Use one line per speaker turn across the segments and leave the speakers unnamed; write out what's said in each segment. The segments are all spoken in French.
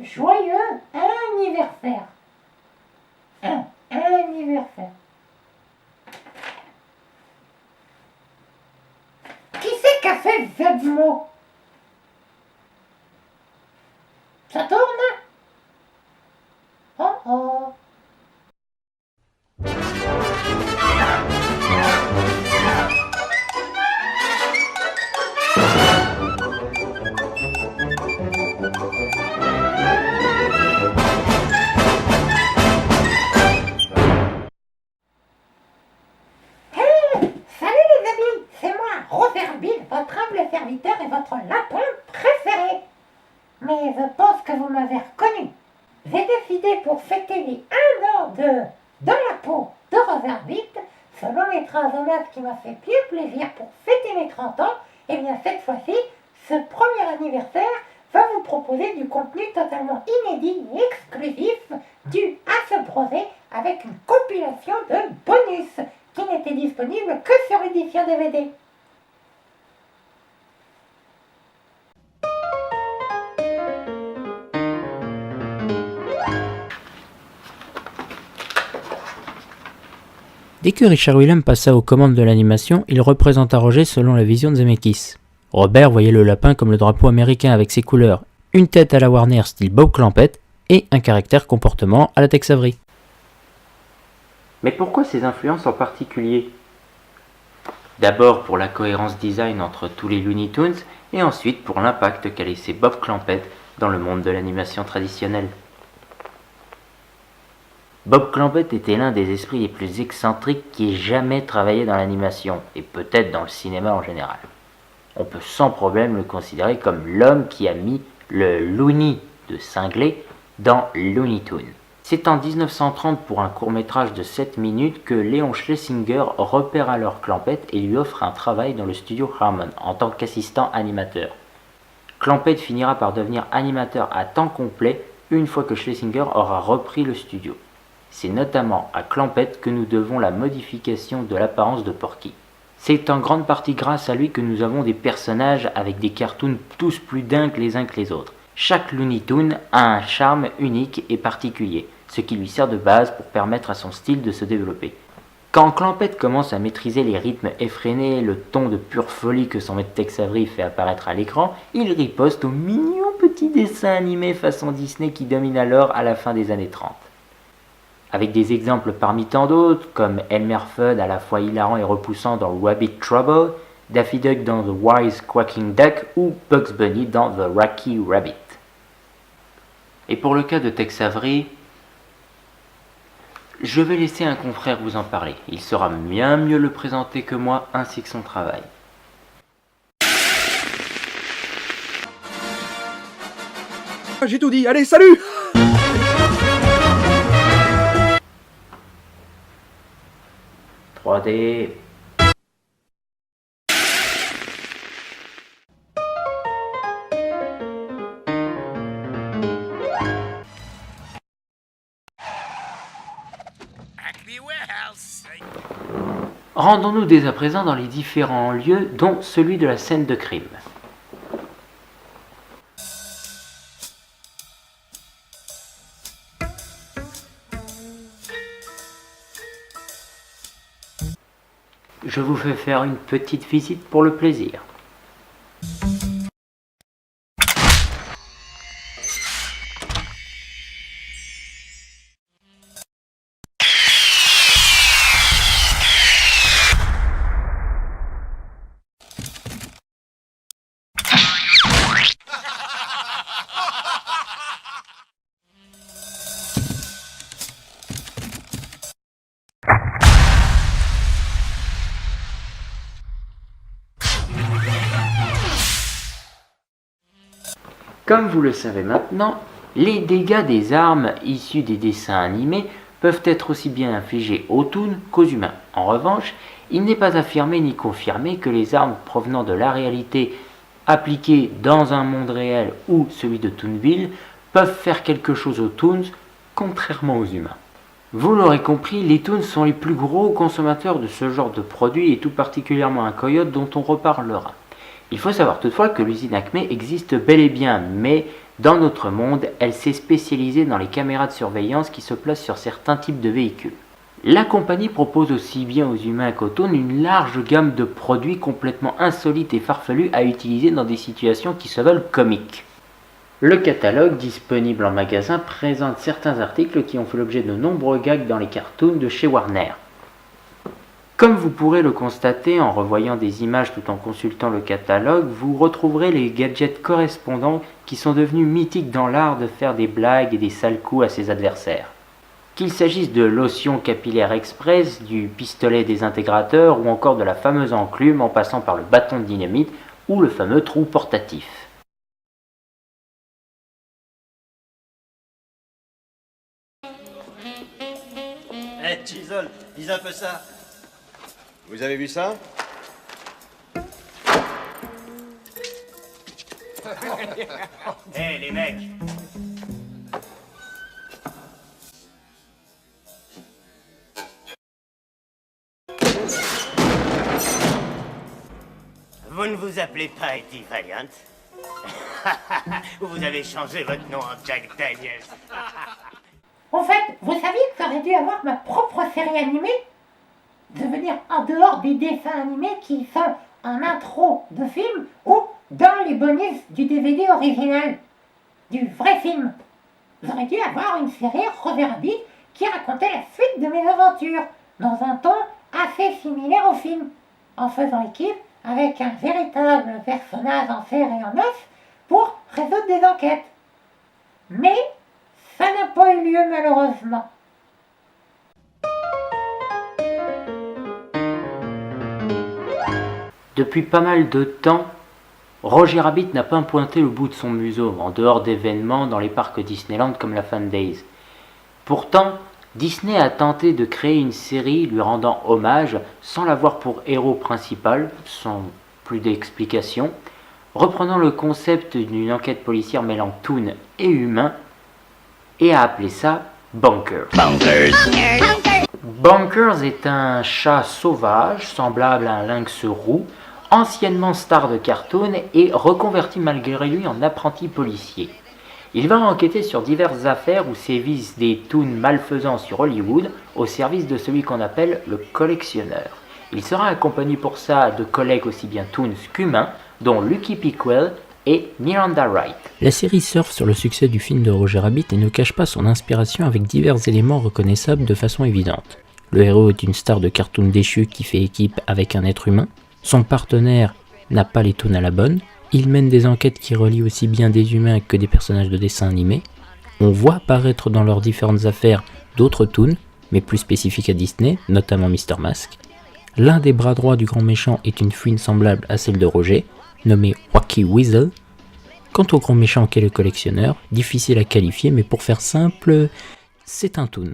Joyeux anniversaire. Un anniversaire. Qui c'est qui a fait Venmo? Ça tourne? Oh oh. Salut les amis, c'est moi, Roserbil, votre humble serviteur et votre lapin préféré. Mais je pense que vous m'avez reconnu. J'ai décidé pour fêter les 1 an de Dans la peau de Roserbil, selon les transhumants qui m'a fait bien plaisir pour fêter mes 30 ans, et bien cette fois-ci, ce premier anniversaire va vous proposer du contenu totalement inédit et exclusif dû à ce projet avec une compilation de bonus qui n'était disponible que sur l'édition DVD.
Dès que Richard Willem passa aux commandes de l'animation, il représenta Roger selon la vision de Zemeckis. Robert voyait le lapin comme le drapeau américain avec ses couleurs, une tête à la Warner style Bob Clampett et un caractère comportement à la Tex Avery.
Mais pourquoi ces influences en particulier? D'abord pour la cohérence design entre tous les Looney Tunes et ensuite pour l'impact qu'a laissé Bob Clampett dans le monde de l'animation traditionnelle. Bob Clampett était l'un des esprits les plus excentriques qui ait jamais travaillé dans l'animation, et peut-être dans le cinéma en général. On peut sans problème le considérer comme l'homme qui a mis le Looney de cinglé dans Looney Tunes. C'est en 1930 pour un court-métrage de 7 minutes que Léon Schlesinger repère alors Clampett et lui offre un travail dans le studio Harmon en tant qu'assistant animateur. Clampett finira par devenir animateur à temps complet une fois que Schlesinger aura repris le studio. C'est notamment à Clampett que nous devons la modification de l'apparence de Porky. C'est en grande partie grâce à lui que nous avons des personnages avec des cartoons tous plus dingues les uns que les autres. Chaque Looney Toon a un charme unique et particulier, ce qui lui sert de base pour permettre à son style de se développer. Quand Clampett commence à maîtriser les rythmes effrénés, le ton de pure folie que son maître Tex Avery fait apparaître à l'écran, il riposte aux mignons petits dessins animés façon Disney qui dominent alors à la fin des années 30. Avec des exemples parmi tant d'autres, comme Elmer Fudd à la fois hilarant et repoussant dans Rabbit Trouble, Daffy Duck dans The Wise Quacking Duck ou Bugs Bunny dans The Rocky Rabbit. Et pour le cas de Tex Avery, je vais laisser un confrère vous en parler. Il saura bien mieux le présenter que moi ainsi que son travail.
J'ai tout dit, allez, salut! «
3D. Rendons-nous dès à présent dans les différents lieux, dont celui de la scène de crime. Je vous fais faire une petite visite pour le plaisir. Comme vous le savez maintenant, les dégâts des armes issues des dessins animés peuvent être aussi bien infligés aux toons qu'aux humains. En revanche, il n'est pas affirmé ni confirmé que les armes provenant de la réalité appliquées dans un monde réel ou celui de Toonville peuvent faire quelque chose aux toons, contrairement aux humains. Vous l'aurez compris, les toons sont les plus gros consommateurs de ce genre de produits et tout particulièrement un coyote dont on reparlera. Il faut savoir toutefois que l'usine Acme existe bel et bien, mais dans notre monde, elle s'est spécialisée dans les caméras de surveillance qui se placent sur certains types de véhicules. La compagnie propose aussi bien aux humains qu'aux Toons une large gamme de produits complètement insolites et farfelus à utiliser dans des situations qui se veulent comiques. Le catalogue, disponible en magasin, présente certains articles qui ont fait l'objet de nombreux gags dans les cartoons de chez Warner. Comme vous pourrez le constater en revoyant des images tout en consultant le catalogue, vous retrouverez les gadgets correspondants qui sont devenus mythiques dans l'art de faire des blagues et des sales coups à ses adversaires. Qu'il s'agisse de lotion capillaire express, du pistolet désintégrateur ou encore de la fameuse enclume en passant par le bâton de dynamite ou le fameux trou portatif.
Hey, Chisel, dis un peu ça.
Vous avez vu ça?
Hey, les mecs. Vous ne vous appelez pas Eddie Valiant? Vous avez changé votre nom en Jack Daniels.
En fait, vous saviez que j'aurais dû avoir ma propre série animée? Devenir en dehors des dessins animés qui sont en intro de film ou dans les bonus du DVD original, du vrai film. J'aurais dû avoir une série Roger Rabbit qui racontait la suite de mes aventures, dans un ton assez similaire au film, en faisant équipe avec un véritable personnage en chair et en os pour résoudre des enquêtes. Mais ça n'a pas eu lieu malheureusement.
Depuis pas mal de temps, Roger Rabbit n'a pas pointé le bout de son museau, en dehors d'événements dans les parcs Disneyland comme la Fun Days. Pourtant, Disney a tenté de créer une série lui rendant hommage sans l'avoir pour héros principal, sans plus d'explication, reprenant le concept d'une enquête policière mêlant toon et humain, et a appelé ça Bonkers. Bonkers est un chat sauvage, semblable à un lynx roux, anciennement star de cartoon et reconverti malgré lui en apprenti policier. Il va enquêter sur diverses affaires où sévissent des toons malfaisants sur Hollywood au service de celui qu'on appelle le collectionneur. Il sera accompagné pour ça de collègues aussi bien toons qu'humains, dont Lucky Pickwell et Miranda Wright.
La série surfe sur le succès du film de Roger Rabbit et ne cache pas son inspiration avec divers éléments reconnaissables de façon évidente. Le héros est une star de cartoon déchu qui fait équipe avec un être humain. Son partenaire n'a pas les toons à la bonne. Il mène des enquêtes qui relient aussi bien des humains que des personnages de dessins animés. On voit apparaître dans leurs différentes affaires d'autres toons, mais plus spécifiques à Disney, notamment Mr. Mask. L'un des bras droits du grand méchant est une fouine semblable à celle de Roger, nommée Wacky Weasel. Quant au grand méchant qu'est le collectionneur, difficile à qualifier, mais pour faire simple, c'est un toon.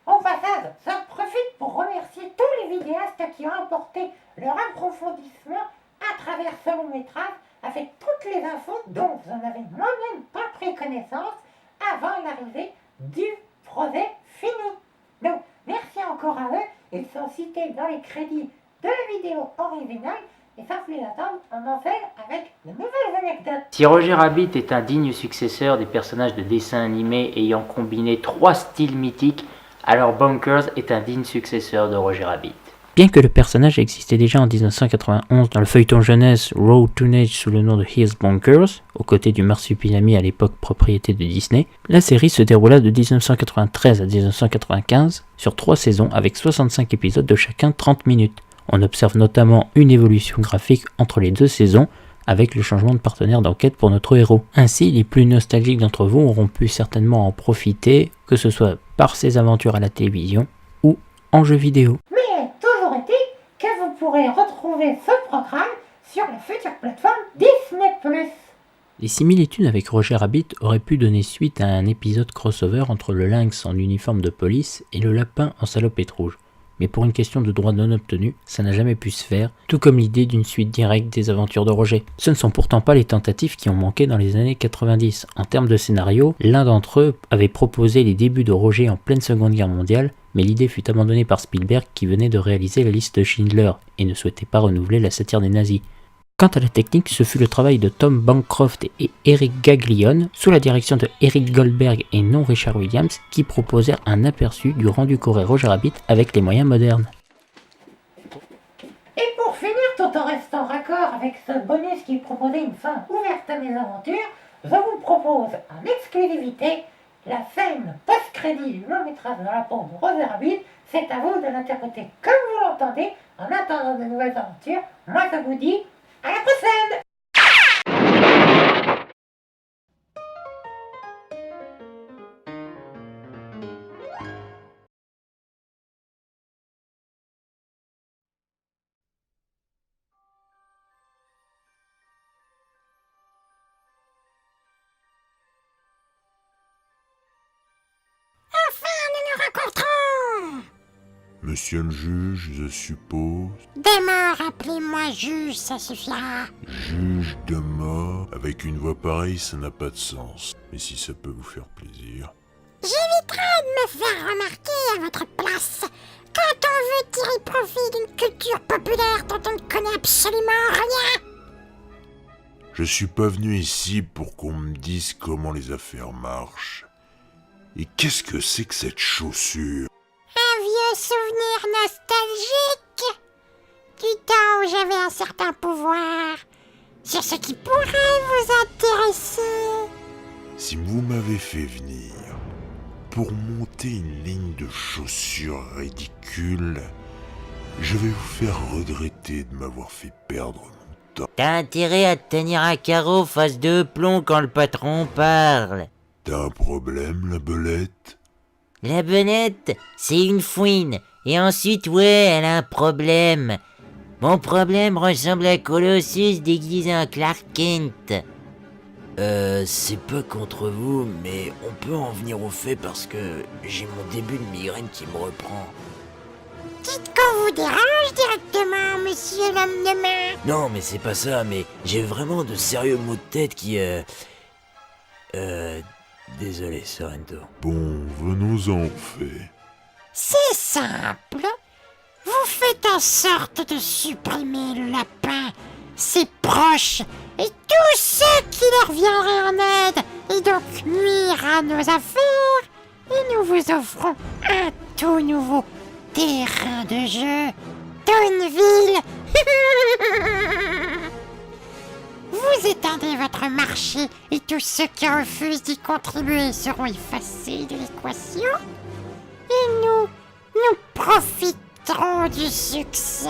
Au passage, j'en profite pour remercier tous les vidéastes qui ont apporté leur approfondissement à travers ce long métrage avec toutes les infos dont je n'avais moi-même pas pris connaissance avant l'arrivée du projet fini. Donc, merci encore à eux, ils sont cités dans les crédits de la vidéo originale et sans plus attendre, on enchaîne avec de nouvelles anecdotes.
Si Roger Rabbit est un digne successeur des personnages de dessins animés ayant combiné 3 styles mythiques, alors Bonkers est un digne successeur de Roger Rabbit.
Bien que le personnage existait déjà en 1991 dans le feuilleton jeunesse Road Toonage sous le nom de Here's Bonkers, aux côtés du marsupilami à l'époque propriété de Disney, la série se déroula de 1993 à 1995 sur 3 saisons avec 65 épisodes de chacun 30 minutes. On observe notamment une évolution graphique entre les 2 saisons avec le changement de partenaire d'enquête pour notre héros. Ainsi, les plus nostalgiques d'entre vous auront pu certainement en profiter, que ce soit par ses aventures à la télévision ou en jeu vidéo.
Mais toujours est-il que vous pourrez retrouver ce programme sur la future plateforme Disney+.
Les similitudes avec Roger Rabbit auraient pu donner suite à un épisode crossover entre le lynx en uniforme de police et le lapin en salopette rouge. Mais pour une question de droit non obtenu, ça n'a jamais pu se faire, tout comme l'idée d'une suite directe des aventures de Roger. Ce ne sont pourtant pas les tentatives qui ont manqué dans les années 90. En termes de scénario, l'un d'entre eux avait proposé les débuts de Roger en pleine Seconde Guerre mondiale, mais l'idée fut abandonnée par Spielberg qui venait de réaliser la liste de Schindler et ne souhaitait pas renouveler la satire des nazis. Quant à la technique, ce fut le travail de Tom Bancroft et Eric Gaglione, sous la direction de Eric Goldberg et non Richard Williams, qui proposèrent un aperçu du rendu qu'aurait Roger Rabbit avec les moyens modernes.
Et pour finir, tout en restant raccord avec ce bonus qui proposait une fin ouverte à mes aventures, je vous propose en exclusivité la scène post-crédit du long métrage dans la peau de Roger Rabbit. C'est à vous de l'interpréter comme vous l'entendez. En attendant de nouvelles aventures, moi je vous dis à la prochaine!
Monsieur le juge, je suppose.
Demain, appelez-moi juge, ça suffira.
Juge de mort. Avec une voix pareille, ça n'a pas de sens. Mais si ça peut vous faire plaisir.
J'éviterai de me faire remarquer à votre place. Quand on veut tirer profit d'une culture populaire dont on ne connaît absolument rien.
Je suis pas venu ici pour qu'on me dise comment les affaires marchent. Et qu'est-ce que c'est que cette chaussure?
Un vieux souvenir nostalgique du temps où j'avais un certain pouvoir sur ce qui pourrait vous intéresser.
Si vous m'avez fait venir pour monter une ligne de chaussures ridicule, je vais vous faire regretter de m'avoir fait perdre mon temps.
T'as intérêt à te tenir à carreau face de plomb quand le patron parle.
T'as un problème, la belette?
La benette, c'est une fouine. Et ensuite, ouais, elle a un problème. Mon problème ressemble à Colossus déguisé en Clark Kent.
C'est pas contre vous, mais on peut en venir au fait parce que j'ai mon début de migraine qui me reprend.
Dites qu'on vous dérange directement, monsieur l'homme de main.
Non, mais c'est pas ça, mais j'ai vraiment de sérieux maux de tête qui... Désolé, Sorrento.
Bon, venons-en au fait.
C'est simple. Vous faites en sorte de supprimer le lapin, ses proches et tous ceux qui leur viendraient en aide et donc nuire à nos affaires. Et nous vous offrons un tout nouveau terrain de jeu, Toonville. Vous étendez votre marché et tous ceux qui refusent d'y contribuer seront effacés de l'équation. Et nous profiterons du succès.